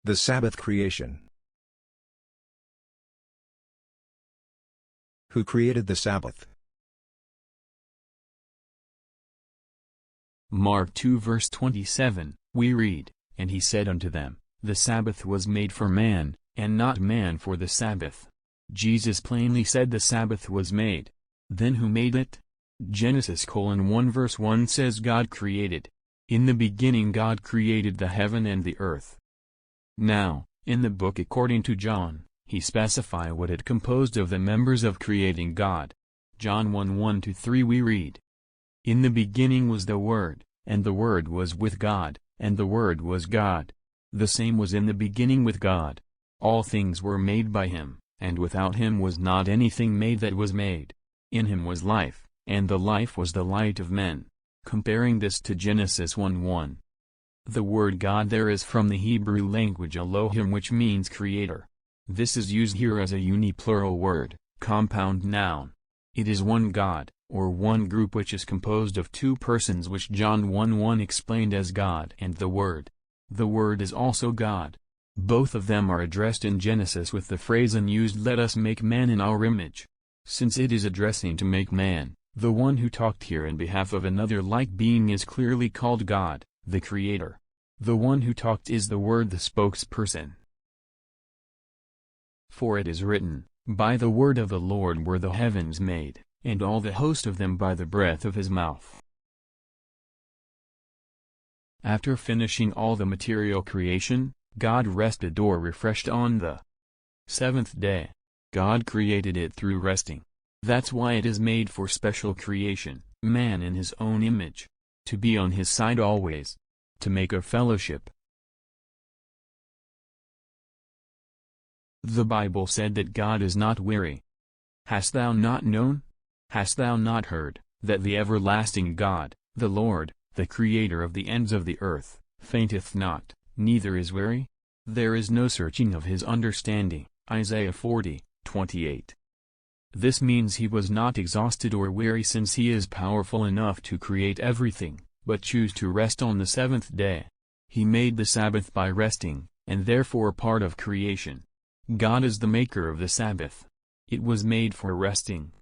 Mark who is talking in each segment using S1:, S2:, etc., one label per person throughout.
S1: The Sabbath creation. Who created the Sabbath?
S2: Mark 2 verse 27, we read, "And he said unto them, The Sabbath was made for man, and not man for the Sabbath." Jesus plainly said the Sabbath was made. Then who made it? Genesis 1 verse 1 says God created. In the beginning God created the heaven and the earth. Now, in the book according to John, he specify what it composed of the members of creating God. John 1:1-3 we read, "In the beginning was the Word, and the Word was with God, and the Word was God. The same was in the beginning with God. All things were made by him, and without him was not anything made that was made. In him was life, and the life was the light of men." Comparing this to Genesis 1:1. The word God there is from the Hebrew language Elohim, which means creator. This is used here as a uniplural word, compound noun. It is one God, or one group which is composed of two persons, which John 1:1 explained as God and the Word. The Word is also God. Both of them are addressed in Genesis with the phrase and used, "Let us make man in our image." Since it is addressing to make man, the one who talked here in behalf of another like being is clearly called God, the Creator. The one who talked is the Word, the spokesperson. For it is written, "By the word of the Lord were the heavens made, and all the host of them by the breath of his mouth." After finishing all the material creation, God rested or refreshed on the seventh day. God created it through resting. That's why it is made for special creation, man in his own image. To be on his side always. To make a fellowship. The Bible said that God is not weary. Hast thou not known? Hast thou not heard, that the everlasting God, the Lord, the Creator of the ends of the earth, fainteth not, neither is weary? There is no searching of his understanding. Isaiah 40:28. This means he was not exhausted or weary, since he is powerful enough to create everything, but choose to rest on the seventh day. He made the Sabbath by resting, and therefore part of creation. God is the maker of the Sabbath. It was made for resting.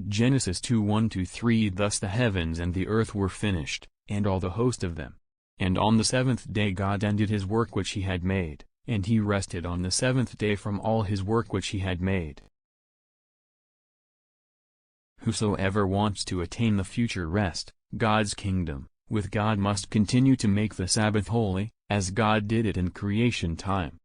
S2: Genesis 2:1-3 Thus the heavens and the earth were finished, and all the host of them. And on the seventh day God ended his work which he had made, and he rested on the seventh day from all his work which he had made. Whosoever wants to attain the future rest, God's kingdom, with God must continue to make the Sabbath holy, as God did it in creation time.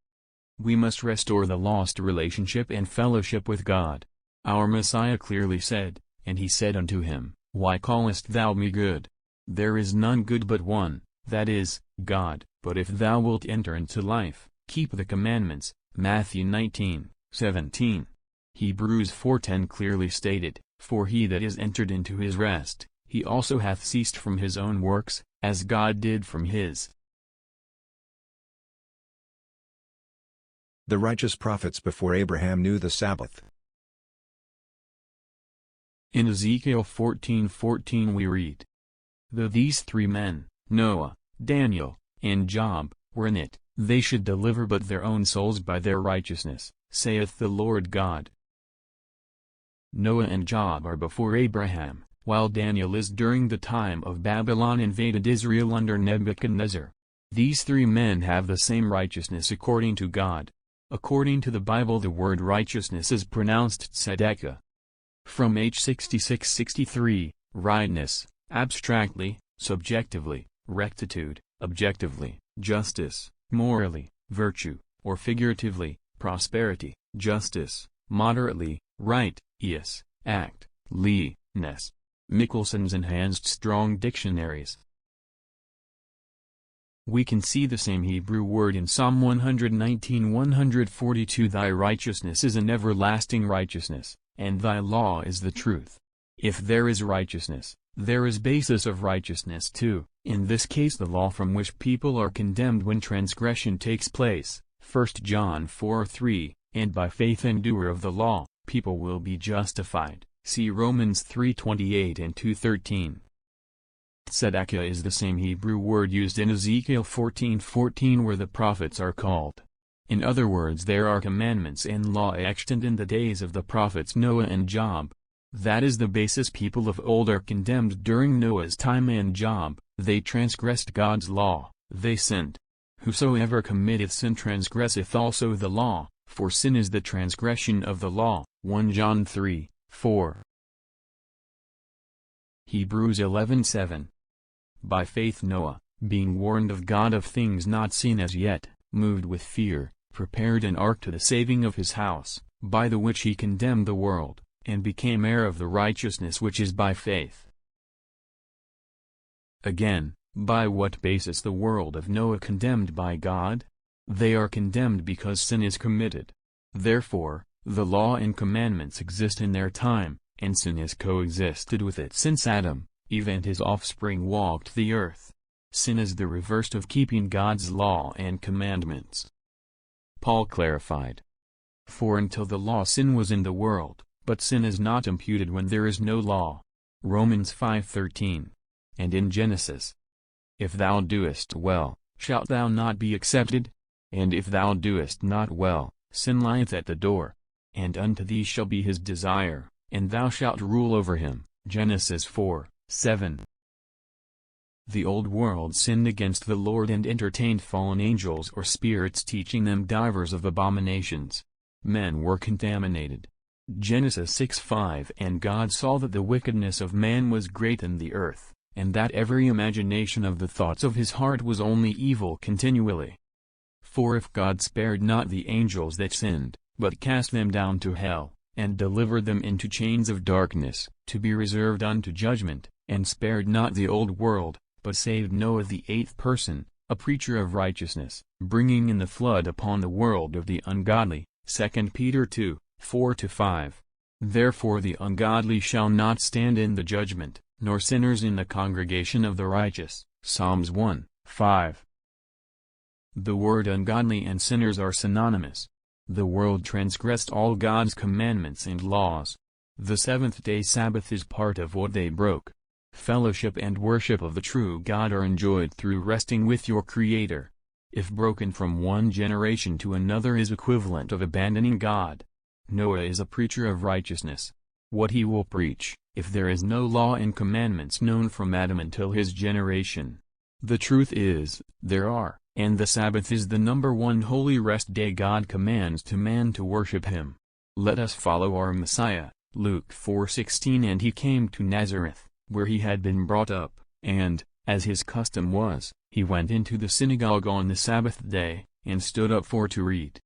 S2: We must restore the lost relationship and fellowship with God. Our Messiah clearly said, "And he said unto him, Why callest thou me good? There is none good but one, that is, God. But if thou wilt enter into life, keep the commandments." Matthew 19:17. Hebrews 4:10 clearly stated, "For he that is entered into his rest, he also hath ceased from his own works, as God did from his."
S1: The righteous prophets before Abraham knew the Sabbath.
S2: In Ezekiel 14:14 we read, "Though these three men, Noah, Daniel, and Job, were in it, they should deliver but their own souls by their righteousness, saith the Lord God." Noah and Job are before Abraham, while Daniel is during the time of Babylon invaded Israel under Nebuchadnezzar. These three men have the same righteousness according to God. According to the Bible, the word righteousness is pronounced tzedakah. From H 66-63, rightness, abstractly, subjectively, rectitude, objectively, justice, morally, virtue, or figuratively, prosperity, justice, moderately, right, yes, act, ness. Mickelson's Enhanced Strong Dictionaries. We can see the same Hebrew word in Psalm 119:142. Thy righteousness is an everlasting righteousness, and thy law is the truth. If there is righteousness, there is basis of righteousness too, in this case the law from which people are condemned when transgression takes place, 1 John 4:3, and by faith and doer of the law, people will be justified, see Romans 3:28 and 2:13. Tzedakah is the same Hebrew word used in Ezekiel 14:14 where the prophets are called. In other words, there are commandments and law extant in the days of the prophets Noah and Job. That is the basis. People of old are condemned during Noah's time and Job. They transgressed God's law, they sinned. Whosoever committeth sin transgresseth also the law, for sin is the transgression of the law. 1 John 3:4. Hebrews 11:7. By faith Noah, being warned of God of things not seen as yet, moved with fear, prepared an ark to the saving of his house, by the which he condemned the world, and became heir of the righteousness which is by faith. Again, by what basis the world of Noah condemned by God? They are condemned because sin is committed. Therefore, the law and commandments exist in their time, and sin has coexisted with it since Adam, Eve and his offspring walked the earth. Sin is the reverse of keeping God's law and commandments. Paul clarified. For until the law sin was in the world, but sin is not imputed when there is no law. Romans 5:13. And in Genesis. If thou doest well, shalt thou not be accepted? And if thou doest not well, sin lieth at the door. And unto thee shall be his desire, and thou shalt rule over him. Genesis 4:7. The old world sinned against the Lord and entertained fallen angels or spirits, teaching them divers of abominations. Men were contaminated. Genesis 6:5. And God saw that the wickedness of man was great in the earth, and that every imagination of the thoughts of his heart was only evil continually. For if God spared not the angels that sinned, but cast them down to hell, and delivered them into chains of darkness, to be reserved unto judgment, and spared not the old world, but saved Noah the eighth person, a preacher of righteousness, bringing in the flood upon the world of the ungodly. 2 Peter 2:4-5. Therefore the ungodly shall not stand in the judgment, nor sinners in the congregation of the righteous. Psalms 1:5. The word ungodly and sinners are synonymous. The world transgressed all God's commandments and laws. The seventh-day Sabbath is part of what they broke. Fellowship and worship of the true God are enjoyed through resting with your Creator. If broken from one generation to another is equivalent of abandoning God. Noah is a preacher of righteousness. What he will preach, if there is no law and commandments known from Adam until his generation? The truth is, there are, and the Sabbath is the number one holy rest day God commands to man to worship him. Let us follow our Messiah, Luke 4:16. And he came to Nazareth, where he had been brought up, and, as his custom was, he went into the synagogue on the Sabbath day, and stood up for to read.